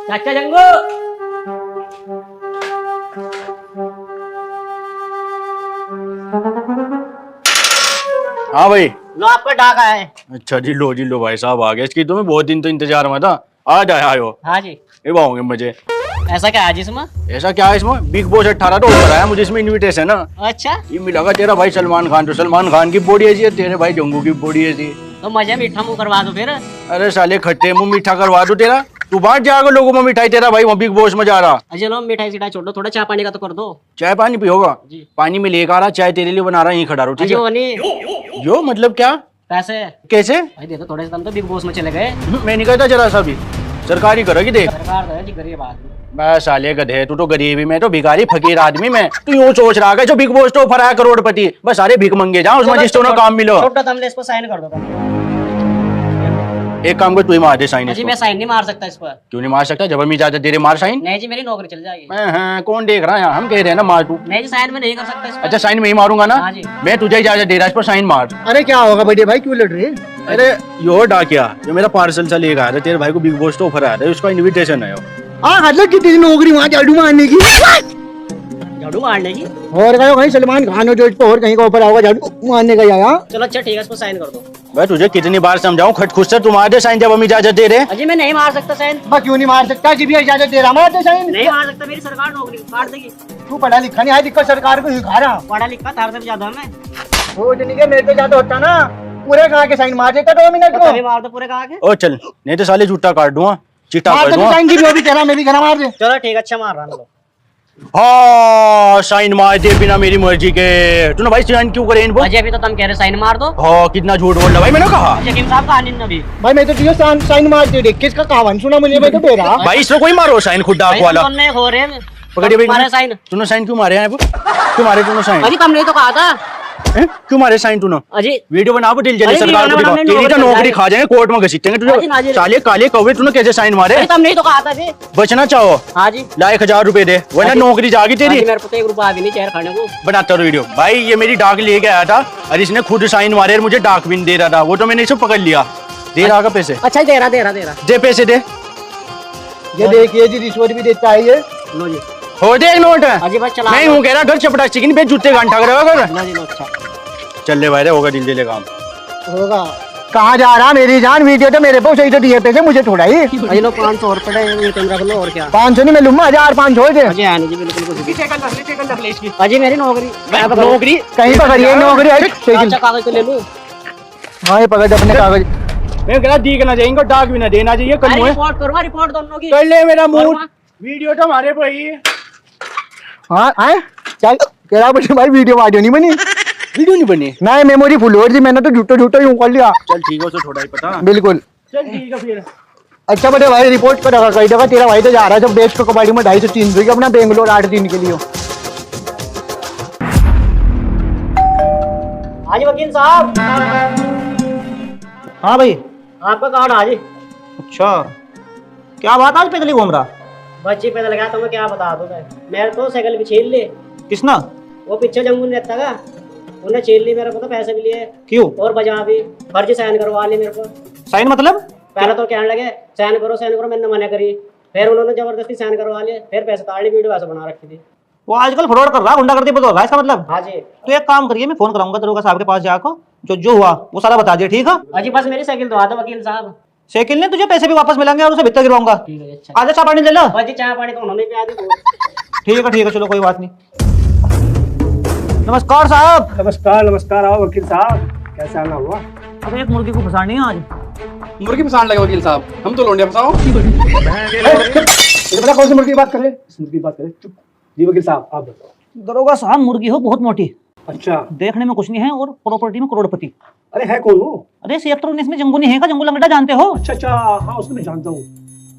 चाचा जंगू। हाँ भाई। लो आपका डाक आया है। अच्छा जी लो भाई साहब आ गए। इसकी तुम्हें बहुत दिन तो इंतजार में था। आज आयो। हाँ जी। ये आओगे मुझे। ऐसा क्या है जी इसमें? ऐसा क्या है इसमें? बिग बॉस 18 तो ऊपर आया, मुझे इसमें इनविटेशन है। अच्छा, ये मिलेगा तेरा भाई सलमान खान, तो सलमान खान की बॉडी ऐसी है, तेरे भाई जंगू की बॉडी ऐसी। तो मजे मीठा मुंह करवा दो फिर। अरे साले खट्टे मुंह मीठा करवा दो तेरा। तू बांट जाएगा लोगों में मिठाई, तेरा भाई वहाँ बिग बॉस में जा रहा। अच्छा लो मिठाई सिठाई छोड़ दो, थोड़ा चाय पानी का तो कर दो। चाय पानी पियोगा? जी। पानी में लेकर आ रहा, चाय तेरे लिए बना रहा, यहीं खड़ा रहो ठीक जी है? वो नहीं, जो मतलब क्या? पैसे कैसे? भाई दे दो थोड़े से, तुम तो बिग बॉस में चले गए। मैं नहीं कहता जरा सा भी। सरकारी करेगी देख। सरकार तो है जी, गरीब आदमी। मैं साले गधे, तू तो गरीबी में तो भिखारी फकीर आदमी में। तू यूं सोच रहा है जो बिग बॉस तो ऑफर आया करोड़पति, बस सारे भीख मंगे जाओ उसमें जिसको ना काम मिलो। छोटा तुमने इस पर साइन कर दो तुम। एक काम कर, तू ही मार दे साइन जी इसको। मैं साइन नहीं मार सकता इस पर। क्यों नहीं मार सकता? जब हम इजाजत दे रहे मार साइन। नहीं जी मेरी नौकरी चल जाएगी। हाँ, कौन देख रहा है यहाँ? हम कह रहे हैं ना मार तू। नहीं जी साइन में नहीं कर सकता इस पर। अच्छा साइन में ही मारूंगा ना। हाँ जी। मैं तुझे इजाजत दे रहा, इस पर साइन मार। अरे क्या होगा बड़े भाई, क्यों लड़ रहे? अरे यो डाकिया जो मेरा पार्सल सा लेकर आया था, तेरे भाई को बिग बॉस तो ऑफर आया था, उसका इनविटेशन है। हाँ मतलब कितनी नौकरी वहाँ झाड़ू मारने की। झाड़ू मारने की? और कहीं सलमान खान हो जो इसको और कहीं का ऊपर आओगा झाड़ू मारने का यहाँ। चलो अच्छा ठीक है, इस पर साइन कर दो। मैं तुझे कितनी बार समझाऊं, खट खुद से तुम आ दे साइन जब हम इजाजत दे रहे। अजी मैं नहीं मार सकता साइन। मैं क्यों नहीं मार सकता? जी भी इजाजत दे रहा, मार दे साइन। नहीं मार सकता, मेरी सरकार नौकरी काट देगी। तू पढ़ा लिखा नहीं है, दिक्कत सरकार को सिखा रहा। पढ़ा लिखा तार से भी ज्यादा मैं। वो नहीं के मेरे पे ज्यादा होता ना, पूरे कहा के साइन मार देता 2 मिनट तो को। तभी मार दो पूरे कहा के। ओ चल, नहीं तो साले झूठा काट दूंगा, चिट्टा मार कर दे दूंगा। साइन जी भी कह रहा, मैं भी कह रहा मार दे। चलो ठीक है, अच्छा मार रहा लो। हाँ साइन मार दे बिना मेरी मर्जी के। तूने भाई साइन क्यों करे इनको? अजय अभी तो तुम कह रहे साइन मार दो। हाँ कितना झूठ बोल रहा भाई, मैंने कहा। यकीन साहब कहानी न भी। भाई मैं तो तुझे साइन मार दे, देख किसका कहावन सुना मुझे, मैं तो दे रहा। भाई इसमें कोई मारो साइन खुद डाक वाला। तुमने हो रहे पकड़िए भाई। मारे साइन। तूने साइन क्यों मारे हैं? क्यों मारे तूने साइन? अजी तुमने तो कहा था। क्यों मारे साइन तूने? अजी वीडियो बना दिल जल्दी, अरे सरकार को वीडियो दिखा। बनाने तेरी तो नौकरी नौकरी चल खा जाएंगे, कोर्ट में घसीटेंगे तुझे। अजी, नाजी। साले काले कौवे, तूने कैसे साइन मारे? अरे तुमने तो कहा था जी। बचना चाहो हाँ जी। ला 1000 रुपए दे, वरना अजी। नौकरी जागी तेरी। अजी मेरे को तो 1 रुपया भी नहीं चेहरा खाने को। बनाता रहो वीडियो। भाई ये मेरी डाक लेके आया था और इसने खुद साइन मारे और मुझे डाक भी नहीं दे रहा था, वो तो मैंने इसे पकड़ लिया। दे रहा का पैसे? अच्छा दे रहा। दे पैसे दे। ये देखिए जी, रिश्वत भी देता है ये। लो जी। हो दे एक नोट है। अजी बस चला। मैं हूँ कह रहा घर चपटा चिकन पे जूते घंटा करेगा कर। लो जी लो अच्छा। चल ले भाई रे, होगा दिल दे ले काम। होगा। कहाँ जा रहा मेरी जान? वीडियो तो मेरे पे सही तो दिए पैसे, मुझे थोड़ा ही। अजी लो 500 रुपए ये कैमरा लो और क्या। 500 नहीं मैं लूंगा, 1500 दे। अजी आने जी बिल्कुल कुछ भी। अजी मेरी नौकरी नौकरी कहीं पकड़िए नौकरी। अच्छा कागज तो ले लूं। हाँ ये पकड़ अपने कागज। मैं कह रहा दिखना चाहिए, डाक भी ना देना चाहिए। कल अरे मुझे रिपोर्ट करो, रिपोर्ट दोनों की। कर ले मेरा मूड। करवा। वीडियो तो हमारे पे ही है। हाँ आए क्या कह रहा बच्चे भाई, वीडियो नहीं बनी। वीडियो नहीं बनी? नहीं मेमोरी फुल हो रही, मैंने तो झूठो यूं कर लिया। चल ठीक है, उसे थोड़ा ही पता। बिल्कुल। चल ठीक है फिर। अच्छा बड़े भाई रिपोर्ट कर रखा कही जगह, तेरा भाई तो जा रहा है जब बेच को कबाड़ी में 250-300 की अपना बेंगलोर 8 दिन के लिए। हाँ जी वकील साहब। हाँ भाई। आपका कार्ड हाँ जी। अच्छा क्या बात, आज पैदल ही घूम रहा? बच्ची पैदल गया तो मैं क्या बता दूं मैं। मेरे तो साइकिल भी छीन ली। किसना? वो पीछे जंगल रहता था, उन्हें छीन ली मेरे को, तो पैसे भी लिए क्यों? और बजा भी फर्जी साइन करवा ली मेरे को। साइन मतलब? पहले तो कहने लगे साइन करो, मैंने मना करी। फिर उन्होंने जबरदस्ती साइन करवा लिए, फिर पैसे ताड़ी वीडियो वैसे बना रखी थी। वो आजकल फ्रॉड कर रहा, गुंडागर्दी बता रहा है इसका मतलब। हाँ जी। तो एक काम करिए, मैं फोन कराऊंगा दरोगा साहब के पास जाकर, जो हुआ वो सारा बता दिया, ठीक है? अजी बस मेरी साइकिल दो दो वकील साहब। साइकिल ने तुझे पैसे भी वापस मिलेंगे और उसे भीतर गिरवाऊंगा। ठीक है अच्छा। आजा चाय पानी ले लो। अजी चाय पानी तो उन्होंने पिया दी। ठीक है चलो कोई बात नहीं। नमस्कार साहब। नमस्कार आओ वकील साहब, कैसा आना हुआ? अब एक मुर्गी को फंसानी है आज। मुर्गी फंसाने लगे वकील साहब, हम तो लोंडिया फंसाओ। ये बता कौन सी मुर्गी की बात कर रहे हैं? इस मुर्गी की बात करें। चुप। जी वकील साहब आप बताओ। दरोगा साहब मुर्गी हो बहुत मोटी, अच्छा देखने में कुछ नहीं है और प्रॉपर्टी में करोड़पति। अरे है कौन वो? अरे सेक्टर 19 में जंगू नहीं है का, जंगू लंगड़ा जानते हो? अच्छा हाँ उसको मैं जानता हूँ।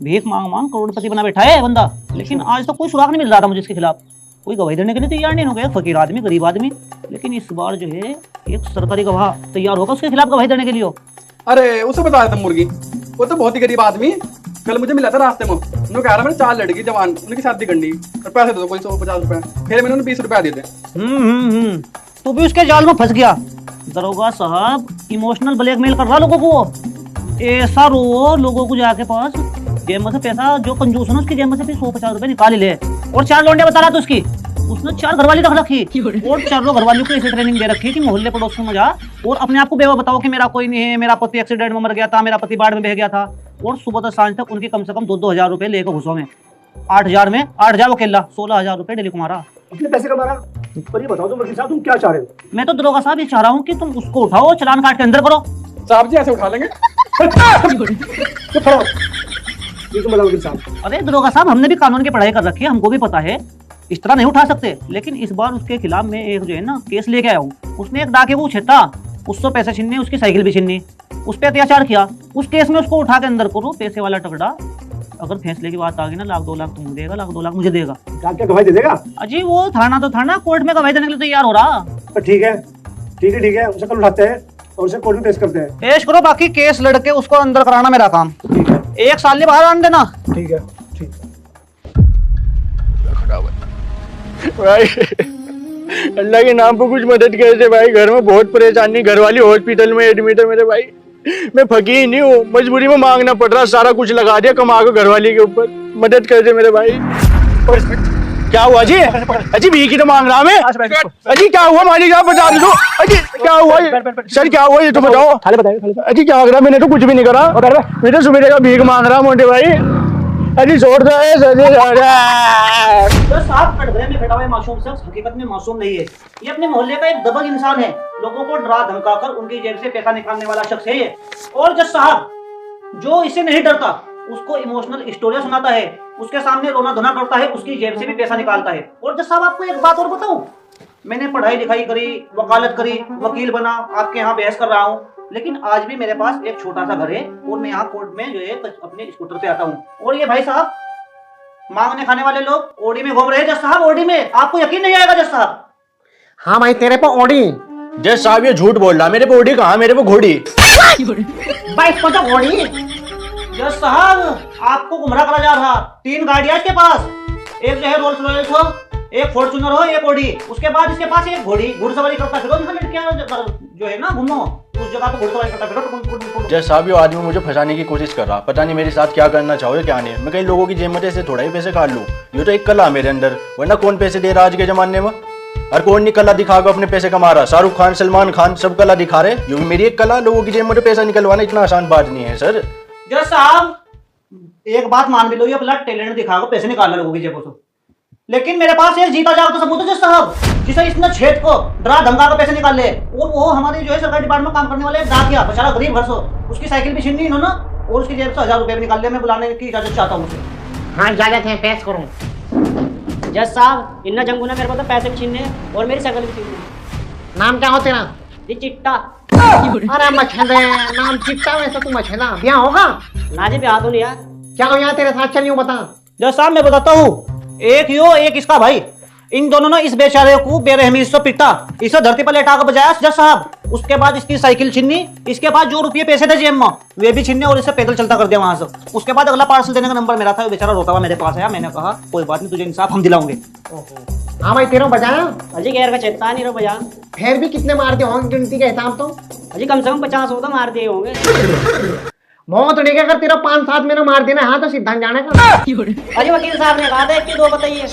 भीख मांग मांग करोड़पति बना बैठा है बंदा, लेकिन आज तक कोई सुराग नहीं मिल रहा था मुझे इसके खिलाफ। कोई गवाही देने के लिए तैयार नहीं हो गया, फकीर आदमी गरीब आदमी। लेकिन इस बार जो है एक सरकारी गवाह तैयार होगा उसके खिलाफ गवाही देने के लिए। अरे उसे बता देता मुर्गी, वो तो बहुत ही गरीब आदमी। कल मुझे मिला था रास्ते में, उन्होंने कहा मैंने 4 लड़की जवान, उनकी शादी करनी और पैसे दे दो कोई 150 रुपए। फिर मैंने उन्हें 20 रुपया दिए थे। तू भी उसके जाल में फंस गया। दरोगा साहब इमोशनल ब्लैकमेल कर रहा लोगों को, ऐसा रो लोगों को जाके पास जेब में से पैसा जो कंजूस है ना उसकी जेब में से फिर 150 रुपए निकाल ही ले। और 4 लौंडे बता रहा था उसकी, उसने 4 घरवाली रख रखी और 4 घरवालियों को ऐसी ट्रेनिंग दे रखी कि मोहल्ले पड़ोस में जा और अपने आप को बेवा बताओ कि मेरा कोई नहीं है, मेरा पति एक्सीडेंट में मर गया था, मेरा पति बाढ़ में बह गया था। और सुबह से सांझ तक उनकी कम से कम 2-2 हजार रुपए लेकर घुसो में 8,000 में 8,000 अकेला 16,000 रुपए डेली कमारा। कितने पैसे कमा रहा? पर ये बताओ तुम वकील साहब तुम क्या चाह रहे हो? मैं तो दरोगा साहब ये चाह रहा हूँ कि तुम उसको उठाओ, चालान काट के अंदर करो। साहब जी ऐसे उठा लेंगे? चुप करो। ये तुम बताओ वकील साहब। अरे दरोगा साहब हमने भी कानून की पढ़ाई कर रखी है, हमको भी पता है इस तरह नहीं उठा सकते। लेकिन इस बार उसके खिलाफ मैं एक जो है ना केस लेके आया हूँ। उसने एक डाके वो छेता, उससे पैसे छीनने, उसकी साइकिल भी छीननी, उस पर अत्याचार किया। उस केस में उसको उठा के अंदर करो, पैसे वाला टकड़ा। अगर फैसले की बात आ गई ना 1,00,000-2 लाख तुम देगा, 1,00,000-2 लाख मुझे देगा। क्या गवाही दे देगा? अजी वो थाना तो थाना, कोर्ट में गवाही देने के लिए तैयार हो रहा। तो ठीक है उसे कल उठाते हैं और उसे कोर्ट में पेश करते हैं। पेश करो, बाकी केस लड़के उसको अंदर कराना मेरा काम। ठीक है 1 साल में बाहर आने देना। ठीक है ठीक है। भाई अल्लाह के नाम पे कुछ मदद कर दे भाई, घर में बहुत परेशानी, घरवाली हॉस्पिटल में एडमिट है मेरे भाई। मैं फकीर नहीं हूँ, मजबूरी में मांगना पड़ रहा, सारा कुछ लगा दिया कमा के घरवाली के ऊपर, मदद कर दे मेरे भाई। क्या हुआ जी? अजी भीख ही तो मांग रहा मैं। अजी क्या हुआ मालिक आप बता दो। अजी क्या हुआ सर, क्या हुआ ये तो बताओ। अजी क्या हो रहा? मैंने तो कुछ भी नहीं करा, मैं तो सुबह का भीख मांग रहा मोटे भाई। अजी छोड़ दो। साहब कटघरे में बैठा हुआ मासूम शख्स हकीकत में मासूम नहीं है, ये अपने मोहल्ले का एक दबंग इंसान है। लोगों को डरा धमकाकर उनकी जेब से पैसा निकालने वाला शख्स है ये। और जज साहब जो इससे नहीं डरता उसको इमोशनल स्टोरी सुनाता है, उसके सामने रोना धोना करता है, उसकी जेब से भी पैसा निकालता है। और जज साहब आपको एक बात और बताऊं, मैंने पढ़ाई लिखाई करी, वकालत करी, वकील बना, आपके यहाँ बहस कर रहा हूँ, लेकिन आज भी मेरे पास एक छोटा सा घर है और मैं यहाँ कोर्ट में जो है अपने स्कूटर पे आता हूँ। और ये भाई साहब मांगने खाने वाले लोग ओडी में घूम रहे हैं जज साहब, ओडी में। आपको यकीन नहीं आएगा जज साहब। हाँ भाई तेरे पे ओडी। जज साहब ये झूठ बोल रहा, मेरे पे ओडी कहाँ, मेरे पे घोड़ी। भाई इसको तो ओडी। जज साहब आपको गुमराह करा जा रहा। 3 गाड़ियां इसके पास, एक जो है रोल्स रॉयल्स हो, एक फॉर्च्यूनर हो, एक ओडी। उसके बाद इसके पास एक घोड़ी, घुड़सवारी करता फिरो, जहाँ लड़कियां जो है ना घूमो उस जगह पे घुड़सवारी करता फिरो। जज साहब ये आदमी मुझे फंसाने की कोशिश कर रहा, पता नहीं मेरे साथ क्या करना चाहो क्या नहीं। मैं कई लोगों की जेब में से थोड़ा ही पैसे खा लूं, ये तो एक कला मेरे अंदर, वरना कौन पैसे दे रहा आज के जमाने में। और कौन नहीं कला दिखा कर अपने पैसे कमा रहा, शाहरुख खान, सलमान खान सब कला दिखा रहे, ये भी मेरी एक कला। लोगों की जेब में पैसा निकलवाना इतना आसान बात नहीं है सर। जज साहब एक बात मान भी लो, ये अपना टैलेंट दिखाकर पैसे निकालना लोगों की जेबों से, लेकिन मेरे पास एक जीता जागता सबूत है जज साहब, जिसे इसने छेद को डरा धमका कर पैसे निकाल ले। और वो हमारे जो है सरकारी डिपार्टमेंट में काम करने वाले एक डाकिया, बेचारा गरीब घर से, उसकी साइकिल भी छीनी इन्होंने और उसकी जेब से 1,000 रुपए भी निकाल लिया। मैं बुलाने की इजाजत चाहता हूँ उसे। हाँ इजाजत है, पेश करूँ। जज साहब इन्ना जंगू ने मेरे को तो पैसे भी छीनने और मेरी साइकिल भी छीननी। नाम क्या हो तेरा? ये चिट्टा। अरे मछले नाम चिट्टा, वैसे तू मछला ब्याह होगा ना जी ब्याह तो नहीं यार। क्या हो यहाँ तेरे साथ चलियो बता। जज साहब मैं बताता हूँ, एक यो एक इसका भाई, इन दोनों ने इस बेचारे को बेरहमी से पीटा, इसे धरती पर लेटा कर बजाया जज साहब। उसके बाद इसकी साइकिल छीनी, इसके बाद जो रुपये पैसे थे जेब में वे भी छीने और इसे पैदल चलता कर दिया वहां से। उसके बाद अगला पार्सल देने का नंबर मेरा था, बेचारा रोता हुआ मेरे पास आया। मैंने कहा कोई बात नहीं, तुझे इंसाफ हम दिलाओगे। हाँ भाई तेरा बजाया अजी गैर का चेता नहीं रो बजा। फिर भी कितने मार दिए होंगे गिनती के हिसाब तो? अजी कम से कम 50 हो तो मार दिए होंगे। बहुत नहीं, अगर तेरा 5-7 महीने मार देना है तो सिद्धांत जाने का। अजी वकील साहब ने कहा था कि 2 बताइए।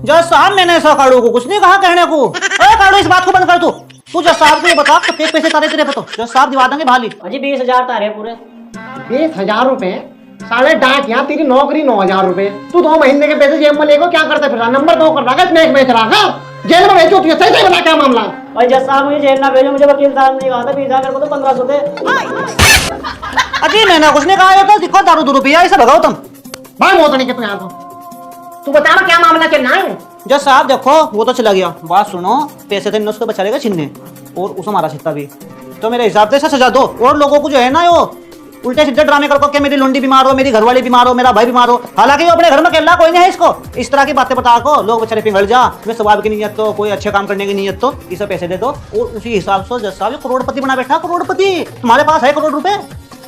जज साहब मैंने ऐसा काड़ू को कुछ नहीं कहा कहने को। अरे काड़ू इस बात को बंद कर तू जज साहब को ये बता कितने पैसे तारे तेरे पतो, जज साहब दिवा देंगे भाली। अजी 20,000 तारे पूरे। 20,000 रुपए साले डाक, यहाँ तेरी नौकरी 9,000 रुपए, तू 2 महीने के पैसे जेब में लेको क्या करता फिर? नंबर 2 कर रहा है, स्नैक बेच रहा है, जेल में भेजो। तुझे सही बता क्या मामला? भाई जज साहब मुझे जेल ना भेजो, मुझे वकील साहब ने कहा था 20,000 को तो 1500 दे। अजी मैंने कुछ नहीं कहा, तो दिखो दारू दूर पिया इसे भगाओ तुम। भाई मोत नहीं के तू यहाँ तो, तू बता ना क्या मामला चल रहा है? जज साहब देखो वो तो चला गया, बात सुनो, पैसे थे उसको बचा लेगा छीनने और उसे मारा छिट्टा भी, तो मेरे हिसाब से सजा दो। और लोगों को जो है ना वो उल्टे सीधे ड्रामे करको कि मेरी लुंडी बीमार हो, मेरी घरवाली बीमार हो, मेरा भाई बीमार हो, हालांकि वो अपने घर में अकेला कोई नहीं है। इसको इस तरह की बातें बता को लोग बेचारे पिघल जा। मैं स्वभाव की नीयत तो कोई अच्छे काम करने की नीयत तो इसे पैसे दे दो और उसी हिसाब से जज साहब करोड़पति बना बैठा। करोड़पति तुम्हारे पास है करोड़ रुपए?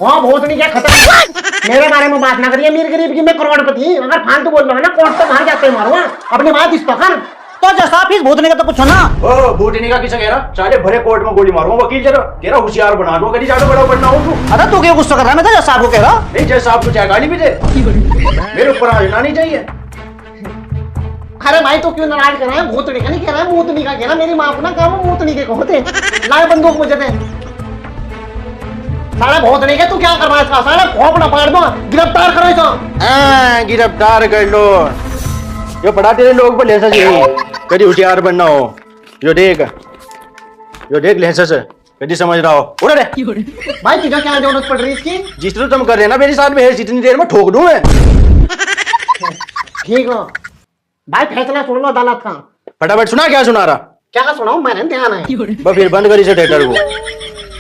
वहाँ बहुत नहीं क्या खत्म। मेरे बारे में बात ना करिए, मीर गरीब की मैं करोड़पति। अगर फालतू बोल रहा है ना कोर्ट तो वहां जाते मारूंगा। अपनी बात इस पर कर। तो जज साहब फीस भूतने का तो पूछो ना। ओ भूतनी का किसे कह रहा? साले भरे कोर्ट में गोली मारूंगा वकील जरा कह रहा होशियार बना दो, कभी ज्यादा बड़ा बनना हो तू। अरे तू क्यों गुस्सा कर रहा है? मैं तो जज साहब को कह रहा। नहीं जज साहब को चाहे गाली भी दे, मेरे ऊपर आना नहीं चाहिए। अरे भाई तो क्यों नाराज कर रहा है? भूतनी का नहीं कह रहा है, भूतनी का कह रहा है। मेरी माँ को ना कहा वो भूतनी के कहते। लाए बंदूक मुझे दे। साला भूतनी के तू क्या कर रहा है इसका? साला खोपड़ा फाड़ दो, गिरफ्तार करो इसे। गिरफ्तार कर लो। जो पढ़ा तेरे लोग पर लेंस यही कभी होशियार बनना हो। जो देख लेंस कभी समझ रहा हो। उड़ रे भाई तुझे क्या जरूरत पड़ रही है इसकी? जिस तरह तुम कर रहे हैं ना मेरे साथ में जितनी देर में ठोक दूं मैं। ठीक हो भाई, फैसला सुन लो अदालत का। फटाफट सुना, क्या सुना रहा? क्या सुनाऊं? मैंने ध्यान है। बस फिर बंद करी से थिएटर को।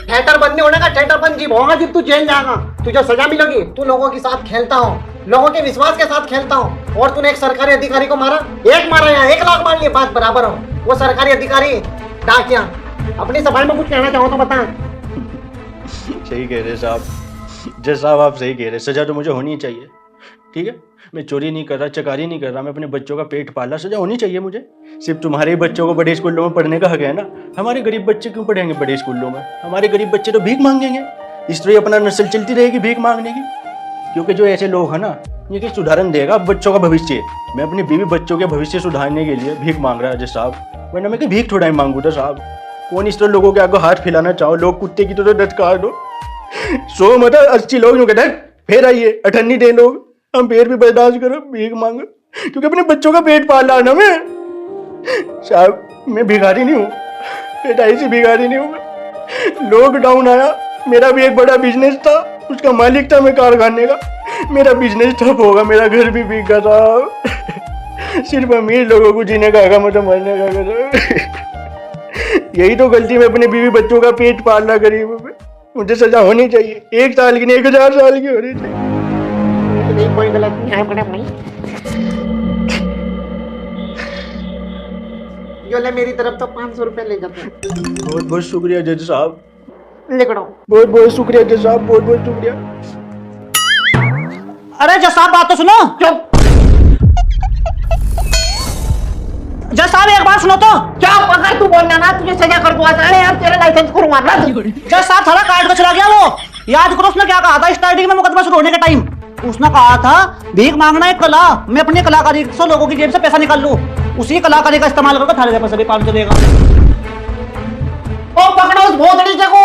थिएटर बंद नहीं होने का, थिएटर बंद जीव होगा जब तू जेल जाएगा। तुझे सजा मिलेगी। तू लोगों के साथ खेलता हो, लोगों के विश्वास के साथ खेलता हो, और तूने एक सरकारी अधिकारी को मारा। एक मारा या 1 लाख मार लिए, बात बराबर हो। वो सरकारी अधिकारी डाकिया। अपनी सफाई में कुछ कहना चाहो तो बता। सही कह रहे साहब, जज साहब आप सही कह रहे। सजा तो मुझे होनी चाहिए, ठीक है। मैं चोरी नहीं कर रहा, चकारी नहीं कर रहा, मैं अपने बच्चों का पेट पाल रहा। सजा होनी चाहिए मुझे। सिर्फ तुम्हारे ही बच्चों को बड़े स्कूलों में पढ़ने का हक है ना। हमारे गरीब बच्चे क्यों पढ़ेंगे बड़े स्कूलों में? हमारे गरीब बच्चे तो भीख मांगेंगे। इस तरह अपना नस्ल चलती रहेगी भीख मांगने की। क्योंकि जो ऐसे लोग हैं ना, ये कि सुधारण देगा बच्चों का भविष्य। मैं अपनी बीवी बच्चों के भविष्य सुधारने के लिए भीख मांग रहा है जज साहब, वरना मैं भीख थोड़ा ही मांगू था साहब। कौन इस तरह लोगों के आगे हाथ फैलाना चाहो? लोग कुत्ते की तरह डटकार दो। 100 मतलब 80 लोग यूँ कहते हैं फिर आइए 98 दे लोग, हम फिर भी बर्दाश्त करो भीख मांगो, क्योंकि अपने बच्चों का पेट पाल रहा ना मैं साहब। मैं भिखारी नहीं हूँ, पेटाई से भिखारी नहीं हूँ। लॉकडाउन आया, मेरा भी एक बड़ा बिजनेस था, उसका मालिक था मैं कारखाने का। मेरा बिजनेस ठप होगा, मेरा घर भी बिका था। सिर्फ अमीर लोगों को जीने का हक, मतलब मरने का हक। यही तो गलती में अपने बीवी बच्चों का पेट पालना गरीब में। मुझे सजा होनी चाहिए, 1 साल की नहीं 1000 साल की होनी चाहिए। नहीं कोई गलत नहीं है बड़े भाई। जो ले मेरी तरफ तो 500 रुपए ले जाते। बहुत बहुत शुक्रिया जज साहब, लिखो। बहुत बहुत शुक्रिया जज साहब, बहुत बहुत शुक्रिया। अरे जज साहब बात तो सुनो। चुप। जज साहब एक बात सुनो तो। क्या अगर तू बोलना ना तुझे सजा कर दूंगा। अरे यार तेरा लाइसेंस करूँ मारना। जज साहब थोड़ा काट के चला गया वो। याद करो उसने क्या कहा था स्टार्टिंग में मुकदमा शुरू होने के टाइम? उसने कहा था भीख मांगना एक कला, मैं अपनी कलाकारी से लोगों की जेब से पैसा निकाल लूं, उसी कलाकारी का इस्तेमाल करके थारे पैसे भी 500 देगा। ओ पकड़ो उस भोसड़ी को।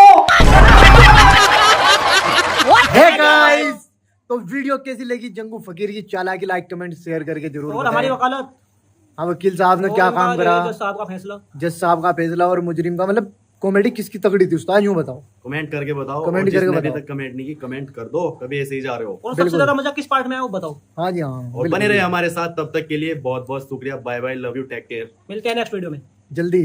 हे गाइस, तो वीडियो कैसी लगी जंगू फकीर की चालाकी? लाइक कमेंट शेयर करके जरूर और हमारी वकालत, हाँ वकील साहब ने क्या काम करा, जज साहब का फैसला, जज साहब का फैसला और मुजरिम का, मतलब कॉमेडी किसकी तगड़ी थी उस्ताद यूं बताओ। कमेंट करके बताओ, कमेंट और करके जिसने अभी बताओ। तक कमेंट नहीं की कमेंट कर दो, कभी ऐसे ही जा रहे हो। और सबसे ज्यादा मजा किस पार्ट में है वो बताओ। हाँ जी हाँ, और बने रहे हमारे साथ, तब तक के लिए बहुत बहुत शुक्रिया। Bye bye, love you, take care. मिलते हैं नेक्स्ट वीडियो में जल्दी।